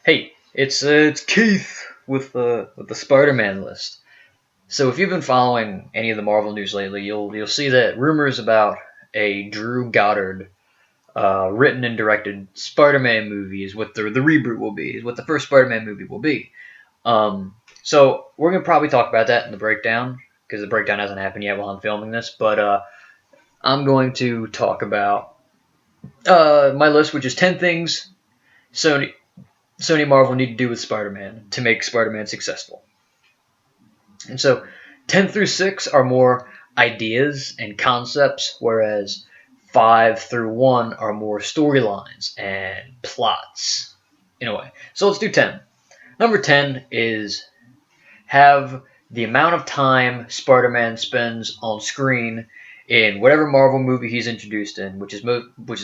Hey, it's Keith with the Spider-Man list. So if you've been following any of the Marvel news lately, you'll see that rumors about a Drew Goddard written and directed Spider-Man movie is what the reboot will be, is what the first Spider-Man movie will be. So we're gonna probably talk about that in the breakdown because the breakdown hasn't happened yet while I'm filming this. But I'm going to talk about my list, which is 10 things Sony and Marvel need to do with Spider-Man to make Spider-Man successful. And so 10 through 6 are more ideas and concepts, whereas 5 through 1 are more storylines and plots, in a way. So let's do 10. Number 10 is have the amount of time Spider-Man spends on screen in whatever Marvel movie he's introduced in, which is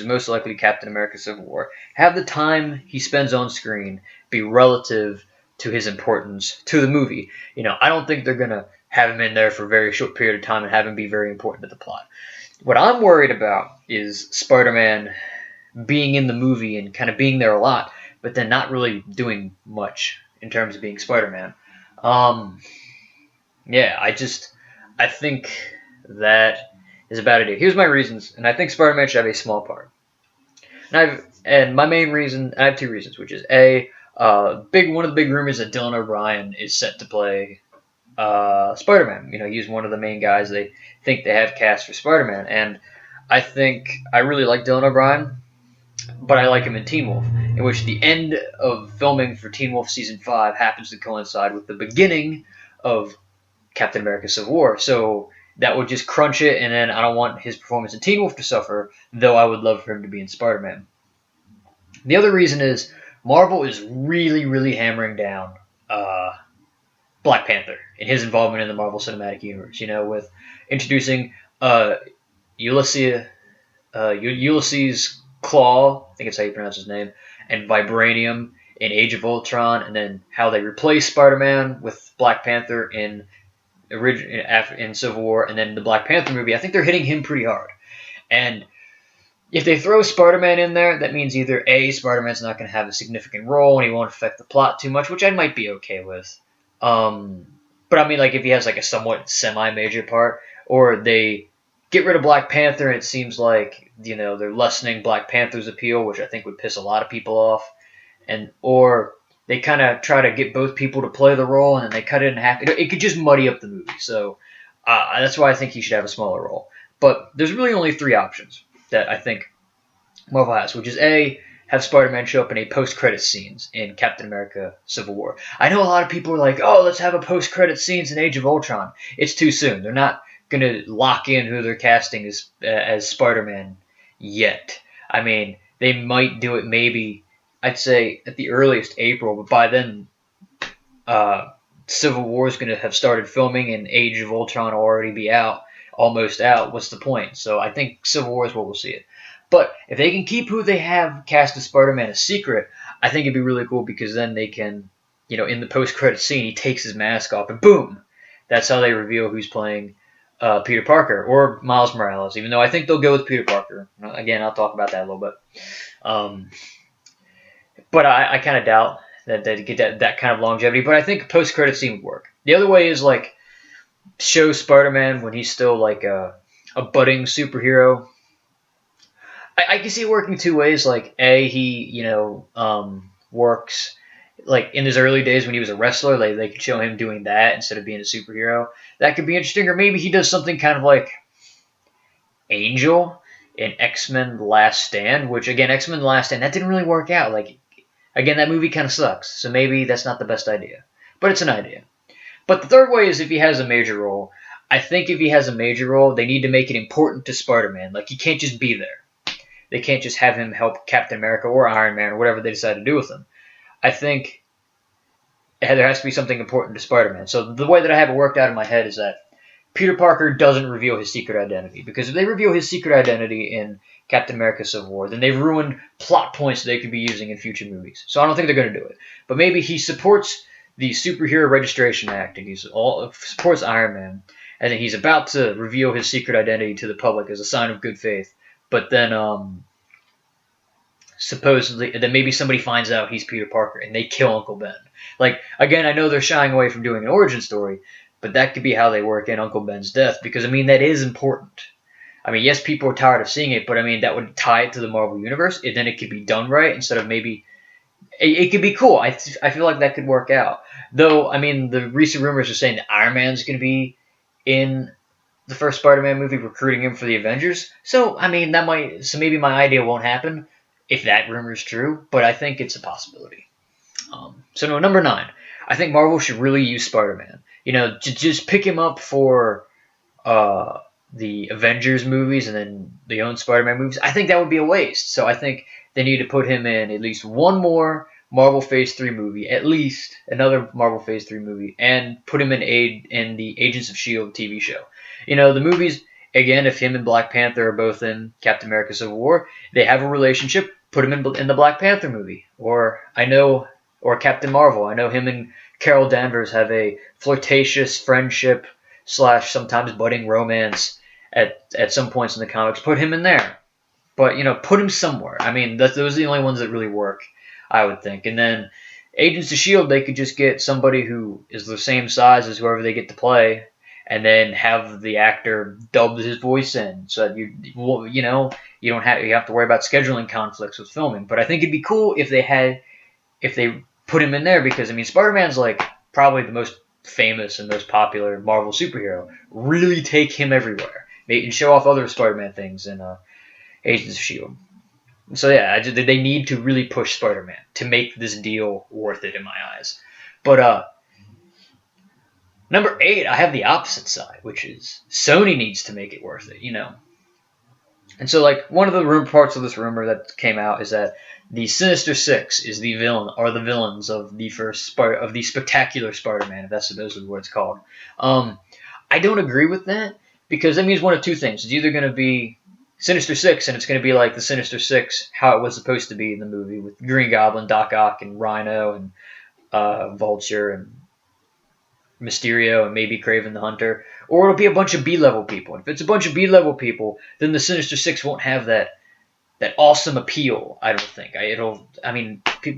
most likely Captain America: Civil War. Have the time he spends on screen be relative to his importance to the movie. I don't think they're gonna have him in there for a very short period of time and have him be very important to the plot. What I'm worried about is Spider-Man being in the movie and kind of being there a lot, but then not really doing much in terms of being Spider-Man. I think that is a bad idea. Here's my reasons, and I think Spider-Man should have a small part. And my main reason, I have two reasons, which is one of the big rumors that Dylan O'Brien is set to play Spider-Man. He's one of the main guys they think they have cast for Spider-Man, and I really like Dylan O'Brien, but I like him in Teen Wolf, in which the end of filming for Teen Wolf Season 5 happens to coincide with the beginning of Captain America: Civil War. So that would just crunch it, and then I don't want his performance in Teen Wolf to suffer, though I would love for him to be in Spider-Man. The other reason is Marvel is really, really hammering down Black Panther and his involvement in the Marvel Cinematic Universe, with introducing Ulysses Claw, I think it's how you pronounce his name, and Vibranium in Age of Ultron, and then how they replace Spider-Man with Black Panther in Civil War, and then the Black Panther movie. I think they're hitting him pretty hard. And if they throw Spider-Man in there, that means either A, Spider-Man's not going to have a significant role and he won't affect the plot too much, which I might be okay with. But I mean, like, if he has like a somewhat semi-major part, or they get rid of Black Panther and it seems like, they're lessening Black Panther's appeal, which I think would piss a lot of people off, or they kind of try to get both people to play the role and then they cut it in half. It could just muddy up the movie. So that's why I think he should have a smaller role. But there's really only three options that I think Marvel has, which is A, have Spider-Man show up in a post-credit scenes in Captain America: Civil War. I know a lot of people are like, oh, let's have a post-credit scenes in Age of Ultron. It's too soon. They're not going to lock in who they're casting as Spider-Man yet. I mean, they might do it maybe, I'd say, at the earliest April, but by then Civil War is going to have started filming and Age of Ultron will already be almost out. What's the point? So I think Civil War is where we'll see it. But if they can keep who they have cast as Spider-Man a secret, I think it'd be really cool, because then they can, in the post-credit scene, he takes his mask off and boom! That's how they reveal who's playing Peter Parker or Miles Morales, even though I think they'll go with Peter Parker. Again, I'll talk about that a little bit. But I kind of doubt that they'd get that kind of longevity, but I think a post-credit scene would work. The other way is, like, show Spider-Man when he's still, like, a budding superhero. I can see it working two ways. Like, A, he, works, like, in his early days when he was a wrestler, they could show him doing that instead of being a superhero. That could be interesting. Or maybe he does something kind of like Angel in X-Men The Last Stand, which, again, X-Men The Last Stand, that didn't really work out. Like, again, that movie kind of sucks, so maybe that's not the best idea. But it's an idea. But the third way is if he has a major role. I think if he has a major role, they need to make it important to Spider-Man. Like, he can't just be there. They can't just have him help Captain America or Iron Man or whatever they decide to do with him. I think there has to be something important to Spider-Man. So the way that I have it worked out in my head is that Peter Parker doesn't reveal his secret identity. Because if they reveal his secret identity in Captain America: Civil War, then they've ruined plot points they could be using in future movies. So I don't think they're going to do it. But maybe he supports the Superhero Registration Act and he supports Iron Man. And then he's about to reveal his secret identity to the public as a sign of good faith. But then supposedly, and then maybe somebody finds out he's Peter Parker and they kill Uncle Ben. Like, again, I know they're shying away from doing an origin story, but that could be how they work in Uncle Ben's death, because I mean that is important. I mean, yes, people are tired of seeing it, but I mean that would tie it to the Marvel universe, and then it could be done right instead of maybe it could be cool. I feel like that could work out. Though, I mean, the recent rumors are saying that Iron Man's going to be in the first Spider-Man movie, recruiting him for the Avengers. So, I mean, so maybe my idea won't happen if that rumor is true, but I think it's a possibility. So, no, number 9. I think Marvel should really use Spider-Man. You know, just pick him up for the Avengers movies and then the own Spider-Man movies. I think that would be a waste. So I think they need to put him in at least one more Marvel Phase 3 movie, at least another Marvel Phase 3 movie, and put him in the Agents of S.H.I.E.L.D. TV show. You know, the movies, again, if him and Black Panther are both in Captain America Civil War, they have a relationship, put him in the Black Panther movie. Or Captain Marvel. I know him and Carol Danvers have a flirtatious friendship / sometimes budding romance at some points in the comics. Put him in there. But, you know, put him somewhere. I mean, those are the only ones that really work, I would think. And then Agents of S.H.I.E.L.D., they could just get somebody who is the same size as whoever they get to play, and then have the actor dub his voice in. So that you have to worry about scheduling conflicts with filming. But I think it'd be cool if they put him in there, because, I mean, Spider-Man's like probably the most famous and most popular Marvel superhero. Really take him everywhere. And show off other Spider-Man things in Agents of S.H.I.E.L.D. So yeah, they need to really push Spider-Man to make this deal worth it in my eyes. But number 8, I have the opposite side, which is Sony needs to make it worth it, you know. And so, like, one of the parts of this rumor that came out is that the Sinister Six are the villains of the of the Spectacular Spider-Man, if that's supposedly what it's called. I don't agree with that, because that means one of two things. It's either going to be Sinister Six, and it's going to be like the Sinister Six, how it was supposed to be in the movie, with Green Goblin, Doc Ock, and Rhino, and Vulture, and Mysterio, and maybe Kraven the Hunter. Or it'll be a bunch of B-level people. If it's a bunch of B-level people, then the Sinister Six won't have that awesome appeal, I don't think.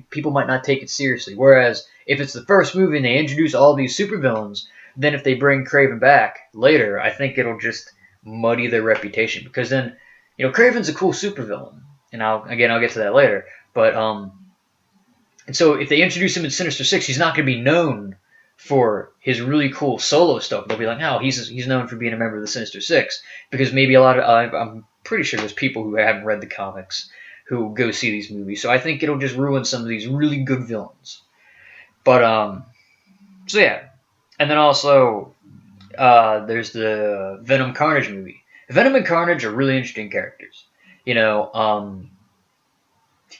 People might not take it seriously. Whereas, if it's the first movie and they introduce all these supervillains, then if they bring Kraven back later, I think it'll just muddy their reputation. Because then, you know, Kraven's a cool supervillain. And I'll get to that later. But, and so if they introduce him in Sinister Six, he's not going to be known for his really cool solo stuff. They'll be like, no, he's known for being a member of the Sinister Six, because maybe I'm pretty sure there's people who haven't read the comics who go see these movies. So I think it'll just ruin some of these really good villains. But so yeah, and then also there's the Venom Carnage movie. Venom and Carnage are really interesting characters. You know,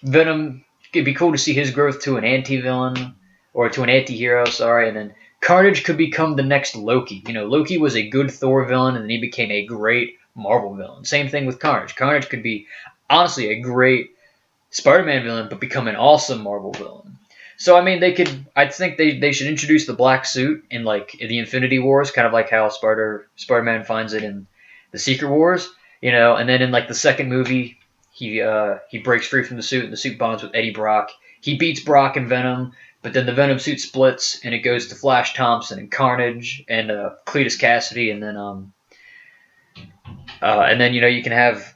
Venom, it'd be cool to see his growth to an anti-villain. Or to an anti-hero, sorry, and then Carnage could become the next Loki. You know, Loki was a good Thor villain, and then he became a great Marvel villain. Same thing with Carnage. Carnage could be, honestly, a great Spider-Man villain, but become an awesome Marvel villain. So, I mean, I think they should introduce the black suit in, like, the Infinity Wars, kind of like how Spider-Man finds it in the Secret Wars, you know, and then in, like, the second movie, he breaks free from the suit, and the suit bonds with Eddie Brock. He beats Brock and Venom, but then the Venom suit splits, and it goes to Flash Thompson and Carnage and Cletus Cassidy, and then you know, you can have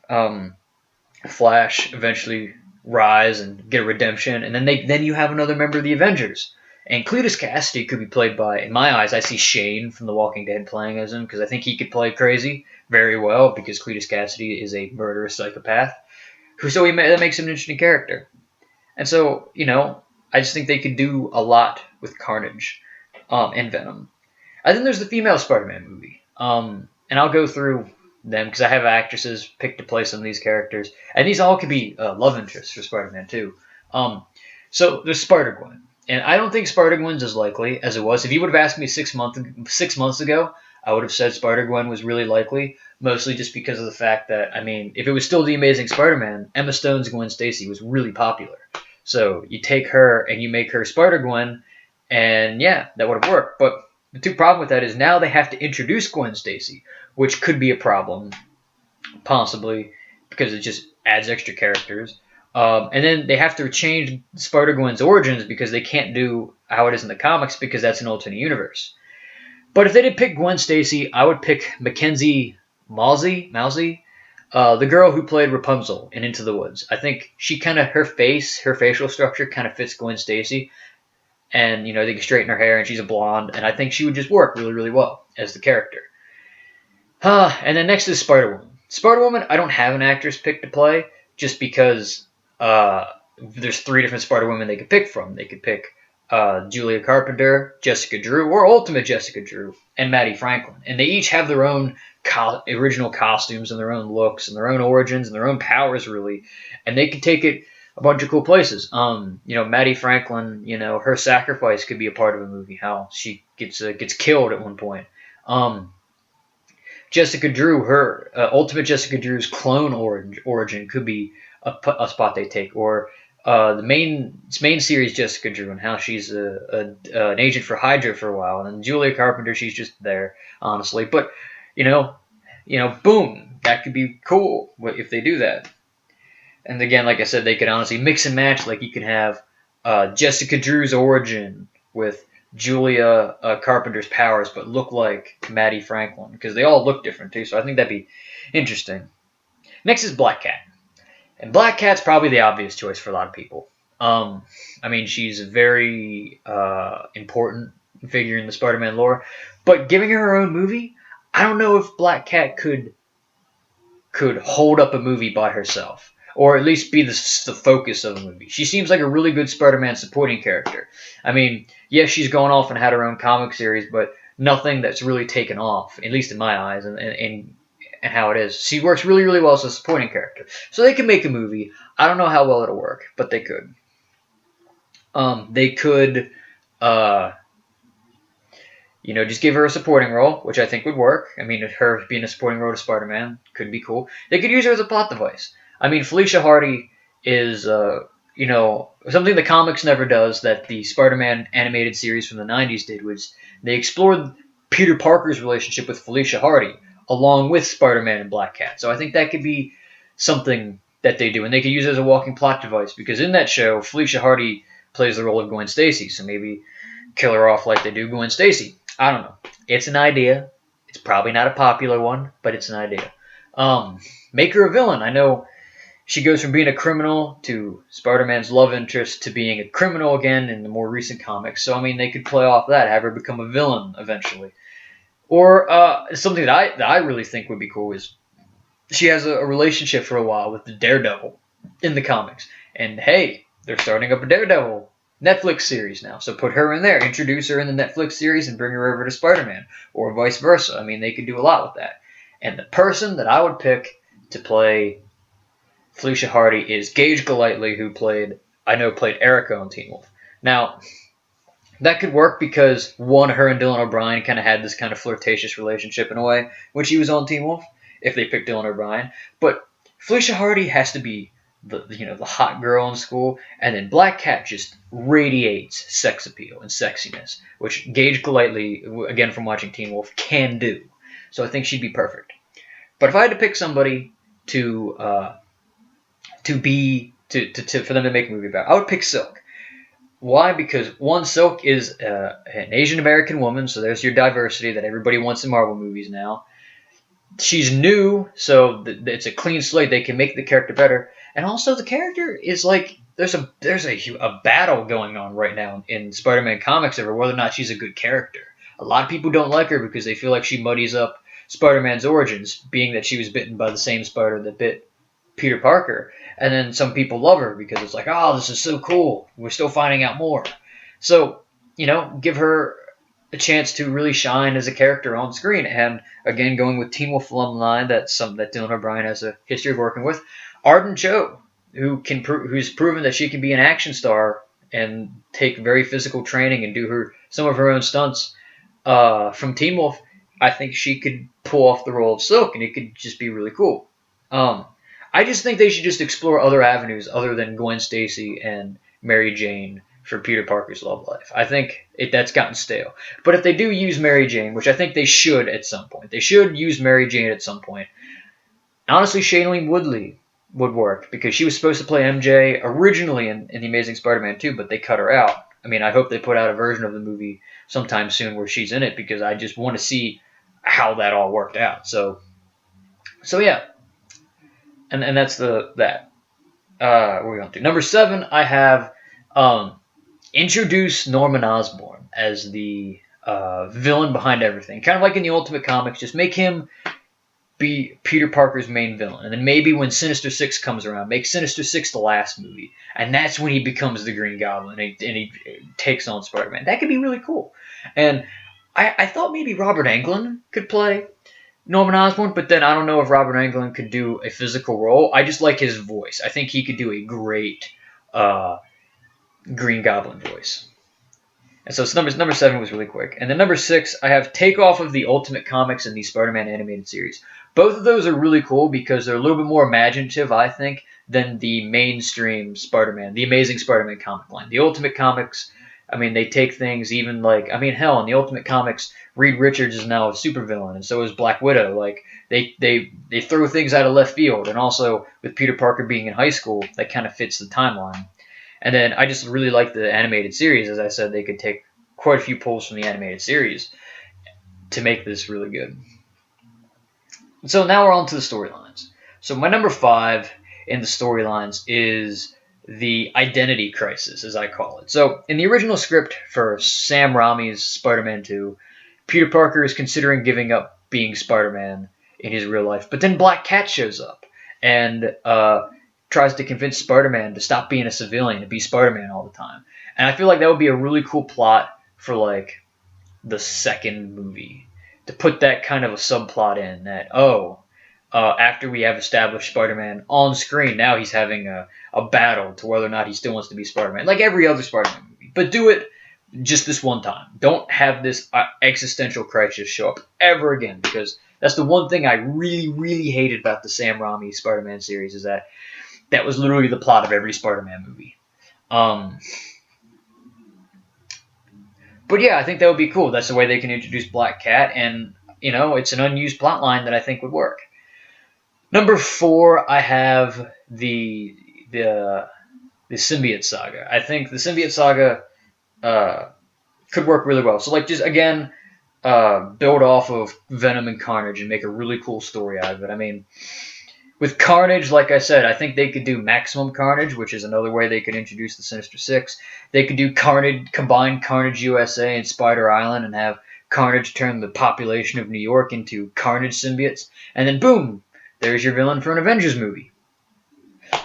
Flash eventually rise and get a redemption, and then you have another member of the Avengers. And Cletus Cassidy could be played by, in my eyes, I see Shane from The Walking Dead playing as him, because I think he could play crazy very well, because Cletus Cassidy is a murderous psychopath. So that makes him an interesting character. And so, you know, I just think they could do a lot with Carnage and Venom. And then there's the female Spider-Man movie. And I'll go through them, because I have actresses picked to play some of these characters. And these all could be love interests for Spider-Man, too. So there's Spider-Gwen. And I don't think Spider-Gwen's as likely as it was. If you would have asked me 6 months ago, I would have said Spider-Gwen was really likely. Mostly just because of the fact that, I mean, if it was still The Amazing Spider-Man, Emma Stone's Gwen Stacy was really popular. So you take her and you make her Spider-Gwen, and yeah, that would have worked. But the problem with that is now they have to introduce Gwen Stacy, which could be a problem, possibly, because it just adds extra characters. And then they have to change Spider-Gwen's origins because they can't do how it is in the comics because that's an alternate universe. But if they did pick Gwen Stacy, I would pick Mackenzie Mousy, the girl who played Rapunzel in Into the Woods. I think she kind of, her facial structure kind of fits Gwen Stacy. And, they can straighten her hair and she's a blonde. And I think she would just work really, really well as the character. And then next is Spider-Woman. Spider-Woman, I don't have an actress picked to play just because there's 3 different Spider-Women they could pick from. They could pick Julia Carpenter, Jessica Drew, or Ultimate Jessica Drew, and Maddie Franklin. And they each have their own original costumes and their own looks and their own origins and their own powers, really. And they could take it a bunch of cool places. Maddie Franklin, her sacrifice could be a part of a movie, how she gets killed at one point. Jessica Drew, her Ultimate Jessica Drew's clone origin could be a spot they take, or the main series Jessica Drew and how she's an agent for Hydra for a while, and Julia Carpenter, she's just there, honestly. But boom, that could be cool if they do that. And again, like I said, they could honestly mix and match. Like you can have Jessica Drew's origin with Julia Carpenter's powers, but look like Maddie Franklin, because they all look different too. So I think that'd be interesting. Next is Black Cat. And Black Cat's probably the obvious choice for a lot of people. She's a very important figure in the Spider-Man lore. But giving her own movie, I don't know if Black Cat could hold up a movie by herself. Or at least be the focus of a movie. She seems like a really good Spider-Man supporting character. Yes, she's gone off and had her own comic series, but nothing that's really taken off, at least in my eyes, and how it is. She works really, really well as a supporting character. So they can make a movie. I don't know how well it'll work, but they could. They could, just give her a supporting role, which I think would work. Her being a supporting role to Spider-Man could be cool. They could use her as a plot device. Felicia Hardy is, something the comics never does that the Spider-Man animated series from the 90s did, was they explored Peter Parker's relationship with Felicia Hardy, along with Spider-Man and Black Cat. So I think that could be something that they do, and they could use it as a walking plot device, because in that show, Felicia Hardy plays the role of Gwen Stacy, so maybe kill her off like they do Gwen Stacy. I don't know. It's an idea. It's probably not a popular one, but it's an idea. Make her a villain. I know she goes from being a criminal to Spider-Man's love interest to being a criminal again in the more recent comics. So, they could play off that, have her become a villain eventually. Or something that I really think would be cool is she has a relationship for a while with the Daredevil in the comics. And hey, they're starting up a Daredevil Netflix series now. So put her in there, introduce her in the Netflix series and bring her over to Spider-Man. Or vice versa. They could do a lot with that. And the person that I would pick to play Felicia Hardy is Gage Golightly, who played Erica on Teen Wolf. Now, that could work because, one, her and Dylan O'Brien kind of had this kind of flirtatious relationship in a way when she was on Teen Wolf, if they picked Dylan O'Brien. But Felicia Hardy has to be the hot girl in school, and then Black Cat just radiates sex appeal and sexiness, which Gage Golightly, again from watching Teen Wolf, can do. So I think she'd be perfect. But if I had to pick somebody for them to make a movie about, I would pick Silk. Why? Because one, Silk is an Asian American woman, so there's your diversity that everybody wants in Marvel movies now. She's new, so it's a clean slate. They can make the character better, and also the character is like there's a battle going on right now in Spider-Man comics over whether or not she's a good character. A lot of people don't like her because they feel like she muddies up Spider-Man's origins, being that she was bitten by the same spider that bit Peter Parker. And then some people love her because it's like, oh, this is so cool. We're still finding out more. So, give her a chance to really shine as a character on screen. And again, going with Teen Wolf alumni, that's something that Dylan O'Brien has a history of working with. Arden Cho, who's proven that she can be an action star and take very physical training and do some of her own stunts from Teen Wolf. I think she could pull off the role of Silk, and it could just be really cool. I just think they should just explore other avenues other than Gwen Stacy and Mary Jane for Peter Parker's love life. I think that's gotten stale. But if they do use Mary Jane, which I think they should at some point, they should use Mary Jane at some point. Honestly, Shailene Woodley would work because she was supposed to play MJ originally in The Amazing Spider-Man 2, but they cut her out. I mean, I hope they put out a version of the movie sometime soon where she's in it because I just want to see how that all worked out. So yeah, and that's that. What are we going to do? Number 7, I have introduce Norman Osborn as the villain behind everything. Kind of like in the Ultimate Comics, just make him be Peter Parker's main villain. And then maybe when Sinister Six comes around, make Sinister Six the last movie. And that's when he becomes the Green Goblin and he takes on Spider-Man. That could be really cool. And I thought maybe Robert Englund could play Norman Osborn, but then I don't know if Robert Englund could do a physical role. I just like his voice. I think he could do a great Green Goblin voice. And so number 7 was really quick. And then number 6, I have Takeoff of the Ultimate Comics and the Spider-Man animated series. Both of those are really cool because they're a little bit more imaginative, I think, than the mainstream Spider-Man, the Amazing Spider-Man comic line. The Ultimate Comics, I mean, they take things even like, I mean, hell, in the Ultimate Comics, Reed Richards is now a supervillain, and so is Black Widow. Like, they throw things out of left field, and also with Peter Parker being in high school, that kind of fits the timeline. And then I just really like the animated series. As I said, they could take quite a few pulls from the animated series to make this really good. So now we're on to the storylines. So my number 5 in the storylines is the identity crisis, as I call it. So in the original script for Sam Raimi's Spider-Man 2, Peter Parker is considering giving up being Spider-Man in his real life. But then Black Cat shows up and tries to convince Spider-Man to stop being a civilian, to be Spider-Man all the time. And I feel like that would be a really cool plot for, like, the second movie. To put that kind of a subplot in that, after we have established Spider-Man on screen, now he's having a battle to whether or not he still wants to be Spider-Man. Like every other Spider-Man movie. But do it just this one time. Don't have this existential crisis show up ever again. Because that's the one thing I really, really hated about the Sam Raimi Spider-Man series is that was literally the plot of every Spider-Man movie. But yeah, I think that would be cool. That's the way they can introduce Black Cat, and it's an unused plot line that I think would work. Number 4, I have the symbiote saga. I think the symbiote saga could work really well. So, like, just again, build off of Venom and Carnage and make a really cool story out of it. I mean, with Carnage, like I said, I think they could do Maximum Carnage, which is another way they could introduce the Sinister Six. They could do combine Carnage USA and Spider Island and have Carnage turn the population of New York into Carnage symbiotes. And then boom, there's your villain for an Avengers movie.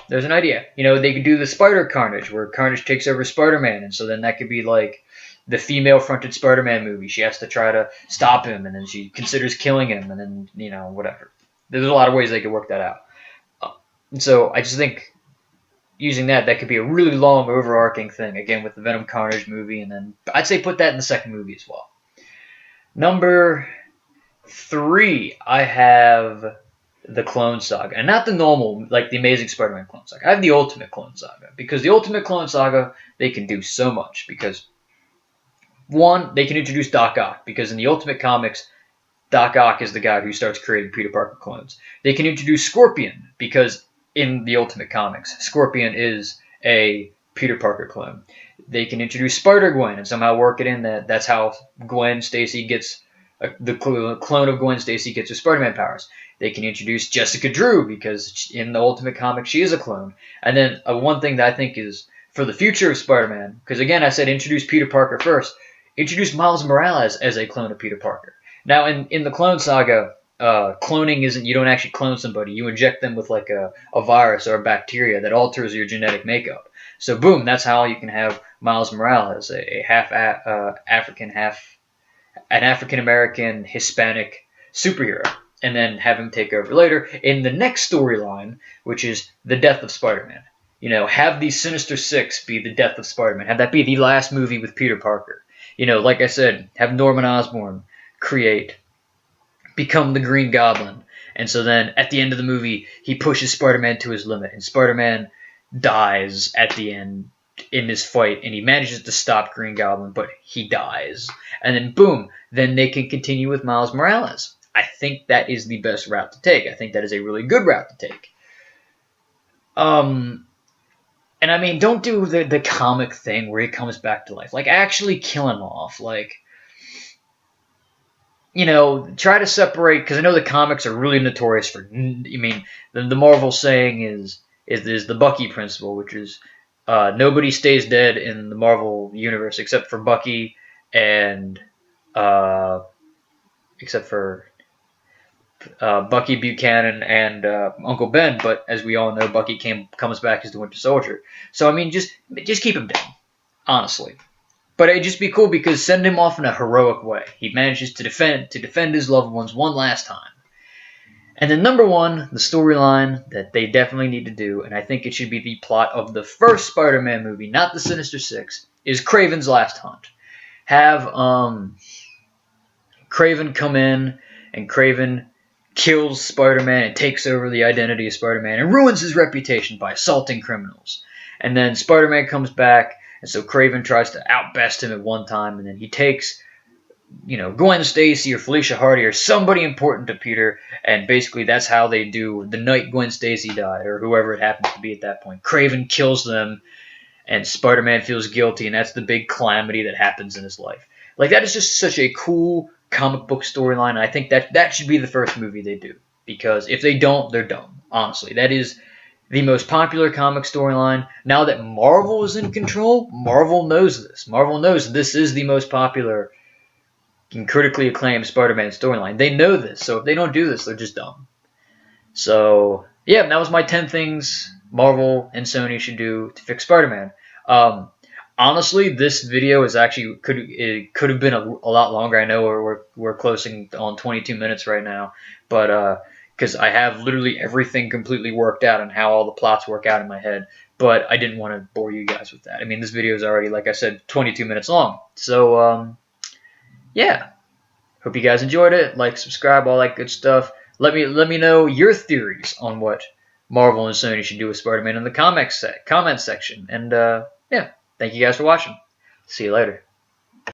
There's an idea. They could do the Spider Carnage, where Carnage takes over Spider-Man, and so then that could be like the female-fronted Spider-Man movie. She has to try to stop him, and then she considers killing him, and then, whatever. There's a lot of ways they could work that out. So I just think using that could be a really long, overarching thing, again, with the Venom Carnage movie, and then I'd say put that in the second movie as well. Number 3, I have the Clone Saga. And not the normal, like the Amazing Spider-Man Clone Saga. I have the Ultimate Clone Saga. Because the Ultimate Clone Saga, they can do so much. Because, 1, they can introduce Doc Ock. Because in the Ultimate Comics, Doc Ock is the guy who starts creating Peter Parker clones. They can introduce Scorpion, because in the Ultimate Comics, Scorpion is a Peter Parker clone. They can introduce Spider-Gwen and somehow work it in that's how Gwen Stacy gets, the clone of Gwen Stacy gets her Spider-Man powers. They can introduce Jessica Drew, because in the Ultimate Comics, she is a clone. And then one thing that I think is for the future of Spider-Man, because again, I said introduce Peter Parker first, introduce Miles Morales as a clone of Peter Parker. Now, in the Clone Saga, cloning isn't, you don't actually clone somebody. You inject them with like a virus or a bacteria that alters your genetic makeup. So boom, that's how you can have Miles Morales, a half African, an African-American Hispanic superhero, and then have him take over later in the next storyline, which is the death of Spider-Man. Have the Sinister Six be the death of Spider-Man. Have that be the last movie with Peter Parker. Like I said, have Norman Osborn become the Green Goblin. And so then at the end of the movie, he pushes Spider-Man to his limit, and Spider-Man dies at the end in this fight, and he manages to stop Green Goblin, but he dies. And then boom, then they can continue with Miles Morales. I think that is the best route to take. I think that is a really good route to take. And I mean, don't do the comic thing where he comes back to life. Like, actually kill him off. Like, try to separate, because I know the comics are really notorious for. I mean, the Marvel saying is the Bucky principle, which is nobody stays dead in the Marvel universe except for Bucky and except for Bucky Buchanan and Uncle Ben. But as we all know, Bucky comes back as the Winter Soldier. So I mean, just keep him down, honestly. But it'd just be cool because send him off in a heroic way. He manages to defend his loved ones one last time. And then number one, the storyline that they definitely need to do, and I think it should be the plot of the first Spider-Man movie, not the Sinister Six, is Kraven's Last Hunt. Have Kraven come in, and Kraven kills Spider-Man and takes over the identity of Spider-Man and ruins his reputation by assaulting criminals. And then Spider-Man comes back, and so Kraven tries to outbest him at one time, and then he takes, Gwen Stacy or Felicia Hardy or somebody important to Peter, and basically that's how they do the night Gwen Stacy died, or whoever it happens to be at that point. Kraven kills them, and Spider-Man feels guilty, and that's the big calamity that happens in his life. Like, that is just such a cool comic book storyline. I think that should be the first movie they do, because if they don't, they're dumb. Honestly, that is the most popular comic storyline. Now that Marvel is in control, Marvel knows this. Marvel knows this is the most popular and critically acclaimed Spider-Man storyline. They know this, so if they don't do this, they're just dumb. So, yeah, that was my 10 things Marvel and Sony should do to fix Spider-Man. Honestly, this video is actually could have been a lot longer. I know we're closing on 22 minutes right now, but because I have literally everything completely worked out and how all the plots work out in my head. But I didn't want to bore you guys with that. I mean, this video is already, like I said, 22 minutes long. So yeah, hope you guys enjoyed it. Like, subscribe, all that good stuff. Let me know your theories on what Marvel and Sony should do with Spider-Man in the comment section. And yeah. Thank you guys for watching. See you later.